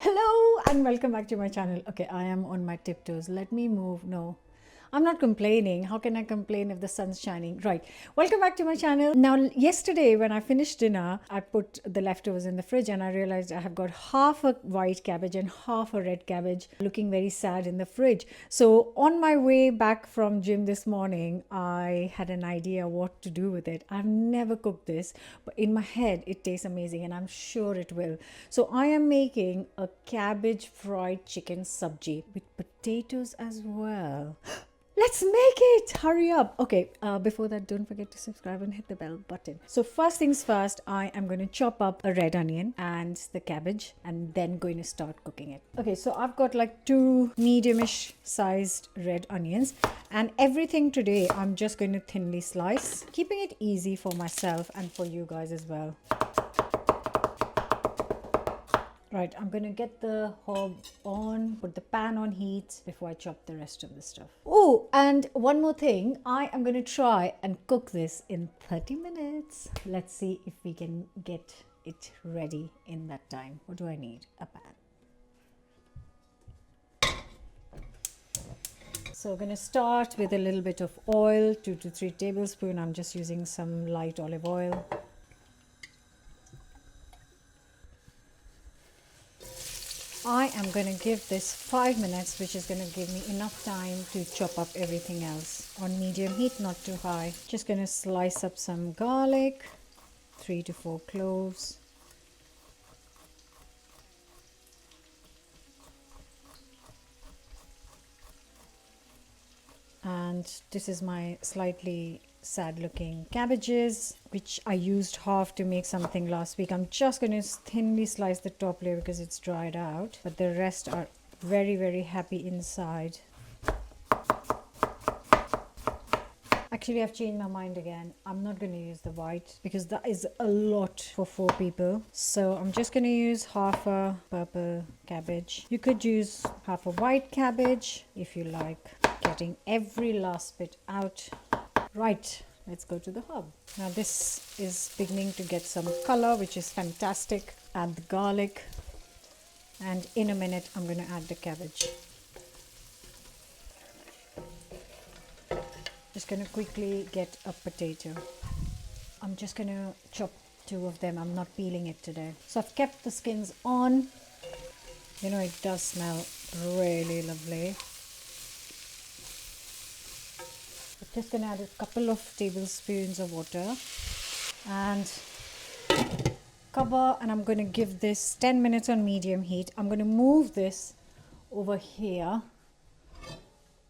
Hello and welcome back to my channel. Okay, I am on my tiptoes. Let me move. No, I'm not complaining. How can I complain if the sun's shining? Right. Welcome back to my channel. Now, yesterday when I finished dinner, I put the leftovers in the fridge and I realized I have got half a white cabbage and half a red cabbage looking very sad in the fridge. So on my way back from gym this morning, I had an idea what to do with it. I've never cooked this, but in my head it tastes amazing and I'm sure it will. So I am making a cabbage fried chicken sabji with potatoes as well. Let's make it! Hurry up! Okay, before that, don't forget to subscribe and hit the bell button. So first things first, I am going to chop up a red onion and the cabbage and then going to start cooking it. Okay, so I've got like two medium-ish sized red onions and everything today I'm just going to thinly slice, keeping it easy for myself and for you guys as well. Right, I'm gonna get the hob on, put the pan on heat before I chop the rest of the stuff. Oh, and one more thing, I am gonna try and cook this in 30 minutes. Let's see if we can get it ready in that time. What do I need? A pan. So I'm gonna start with a little bit of oil, 2 to 3 tablespoons. I'm just using some light olive oil. I am going to give this 5 minutes, which is going to give me enough time to chop up everything else on medium heat, not too high. Just going to slice up some garlic, 3 to 4 cloves. And this is my slightly sad looking cabbages, which I used half to make something last week. I'm just going to thinly slice the top layer because it's dried out, but the rest are very happy inside. Actually, I've changed my mind again. I'm not going to use the white because that is a lot for 4 people. So I'm just going to use half a purple cabbage. You could use half a white cabbage if you like, getting every last bit out. Right, let's go to the herb. Now this is beginning to get some color, which is fantastic. Add the garlic, and in a minute I'm going to add the cabbage. Just going to quickly get a potato. I'm just going to chop 2 of them. I'm not peeling it today. So I've kept the skins on. You know, it does smell really lovely. I'm just going to add a couple of tablespoons of water and cover, and I'm going to give this 10 minutes on medium heat. I'm going to move this over here.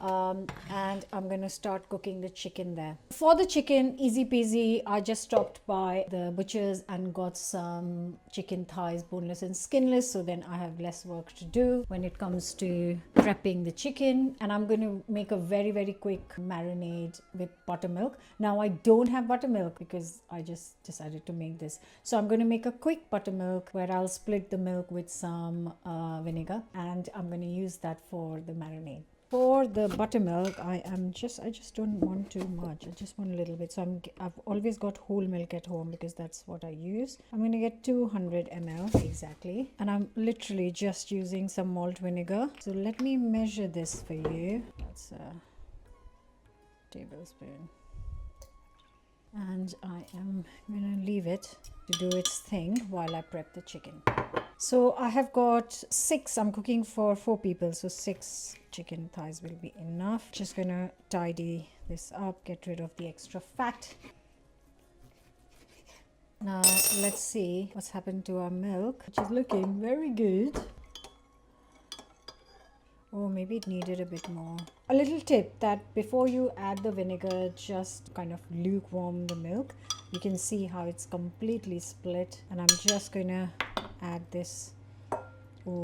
And I'm going to start cooking the chicken there. For the chicken, easy peasy, I just stopped by the butcher's and got some chicken thighs, boneless and skinless, so then I have less work to do when it comes to prepping the chicken. And I'm going to make a very quick marinade with buttermilk. Now I don't have buttermilk because I just decided to make this, so I'm going to make a quick buttermilk where I'll split the milk with some vinegar, and I'm going to use that for the marinade. For the buttermilk, I just don't want too much. I just want a little bit. So I've always got whole milk at home because that's what I use. I'm going to get 200 ml exactly. And I'm literally just using some malt vinegar. So let me measure this for you. That's a tablespoon. And I am going to leave it to do its thing while I prep the chicken. So I have got 6, I'm cooking for 4 people, so 6 chicken thighs will be enough. Just gonna tidy this up, get rid of the extra fat. Now let's see what's happened to our milk, which is looking very good. Oh, maybe it needed a bit more. A little tip that before you add the vinegar, just kind of lukewarm the milk. You can see how it's completely split, and I'm just gonna add this to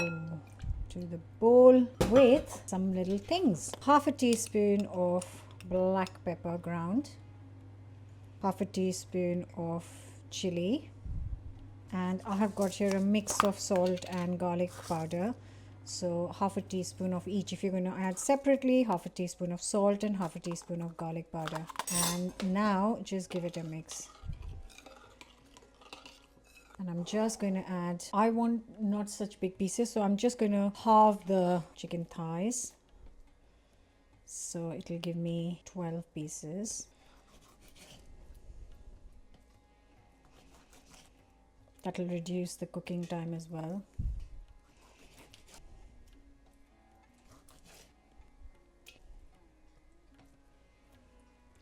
the bowl with some little things. Half a teaspoon of black pepper ground, half a teaspoon of chili, and I have got here a mix of salt and garlic powder. So half a teaspoon of each. If you're going to add separately, half a teaspoon of salt and half a teaspoon of garlic powder. And now just give it a mix. And I'm just going to add, I want not such big pieces, so I'm just going to halve the chicken thighs. So it'll give me 12 pieces. That'll reduce the cooking time as well.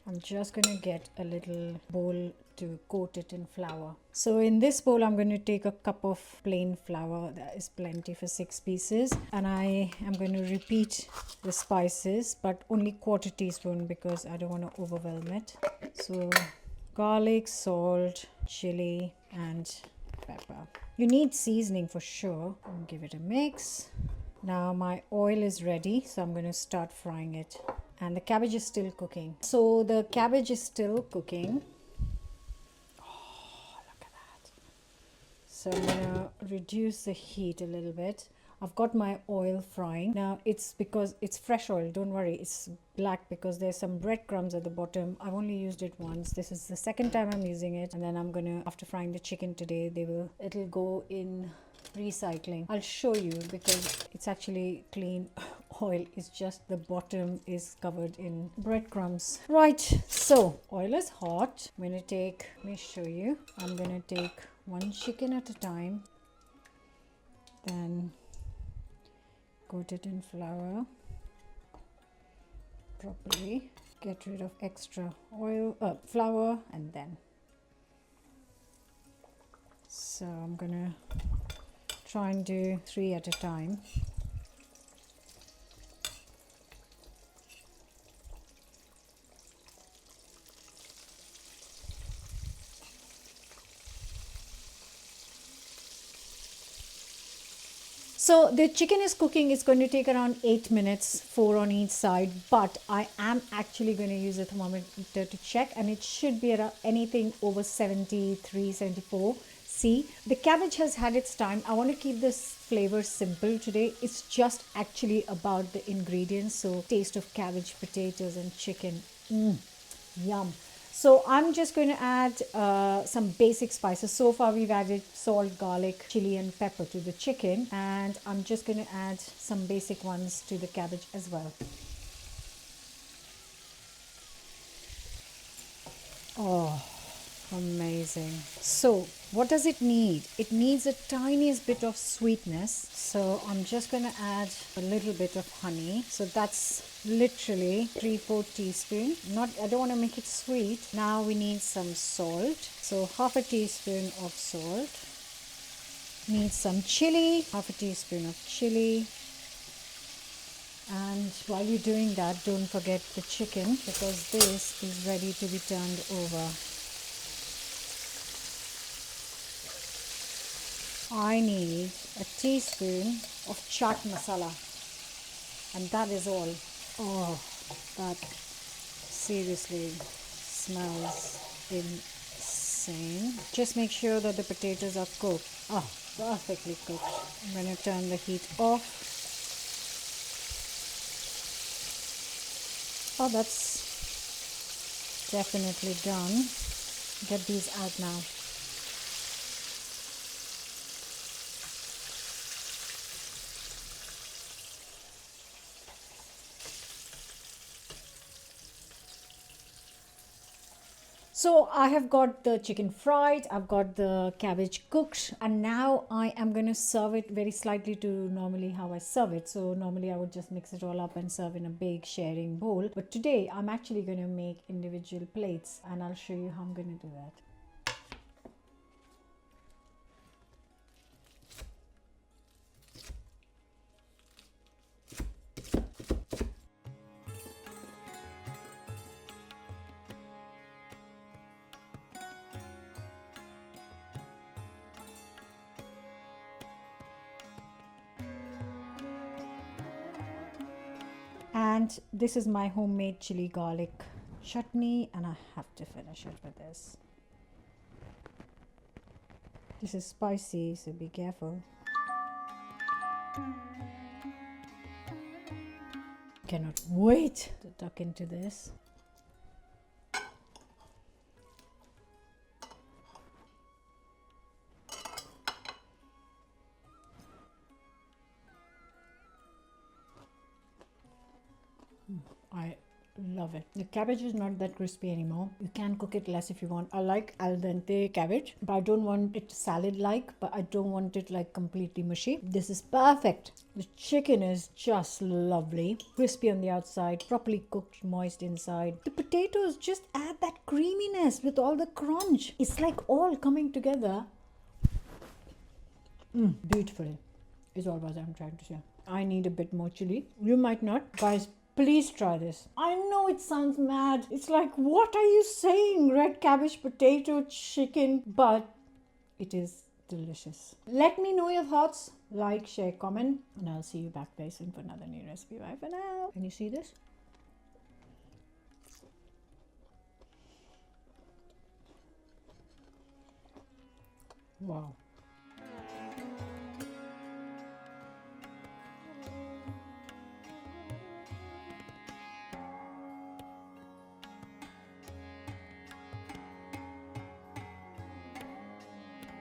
I'm just going to get a little bowl to coat it in flour. So in this bowl, I'm going to take a cup of plain flour. That is plenty for 6 pieces. And I am going to repeat the spices, but only 1/4 teaspoon because I don't want to overwhelm it. So garlic, salt, chili, and pepper. You need seasoning for sure. I'll give it a mix. Now my oil is ready, so I'm going to start frying it. And the cabbage is still cooking. So the cabbage is still cooking. Oh, look at that. So I'm going to reduce the heat a little bit. I've got my oil frying. Now it's because it's fresh oil, don't worry. It's black because there's some breadcrumbs at the bottom. I've only used it once. This is the second time I'm using it. And then I'm going to, after frying the chicken today, it'll go in recycling. I'll show you because it's actually clean oil. It's just the bottom is covered in breadcrumbs. Right, so oil is hot. I'm going to take, let me show you. I'm going to take one chicken at a time. Then coat it in flour properly. Get rid of extra flour, and then. So I'm going to try and do 3 at a time. So the chicken is cooking. It's going to take around 8 minutes, 4 on each side, but I am actually going to use a thermometer to check, and it should be around anything over 73, 74. See, the cabbage has had its time. I want to keep this flavor simple today. It's just actually about the ingredients. So taste of cabbage, potatoes, and chicken. Yum. So I'm just going to add some basic spices. So far we've added salt, garlic, chili, and pepper to the chicken, and I'm just going to add some basic ones to the cabbage as well. Oh, amazing. So what does it need? It needs a tiniest bit of sweetness. So I'm just going to add a little bit of honey. So that's literally 3/4 teaspoon. I don't want to make it sweet. Now we need some salt. So 1/2 teaspoon of salt. Need some chili, 1/2 teaspoon of chili. And while you're doing that, don't forget the chicken because this is ready to be turned over. I need a teaspoon of chaat masala, and that is all. Oh, that seriously smells insane. Just make sure that the potatoes are cooked. Oh, perfectly cooked. I'm going to turn the heat off. Oh, that's definitely done. Get these out now. So I have got the chicken fried, I've got the cabbage cooked, and now I am going to serve it very slightly to normally how I serve it. So normally I would just mix it all up and serve in a big sharing bowl. But today I'm actually going to make individual plates, and I'll show you how I'm going to do that. And this is my homemade chili garlic chutney, and I have to finish it with this. This is spicy, so be careful. Cannot wait to tuck into this. I love it. The cabbage is not that crispy anymore. You can cook it less if you want. I like al dente cabbage, but I don't want it salad-like, but I don't want it like completely mushy. This is perfect. The chicken is just lovely. Crispy on the outside, properly cooked, moist inside. The potatoes just add that creaminess with all the crunch. It's like all coming together. Beautifully is all what I'm trying to say. I need a bit more chili. You might not. Guys, please try this. I know it sounds mad. It's like, what are you saying? Red cabbage, potato, chicken. But it is delicious. Let me know your thoughts. Like, share, comment. And I'll see you back very soon for another new recipe. Bye for now. Can you see this? Wow.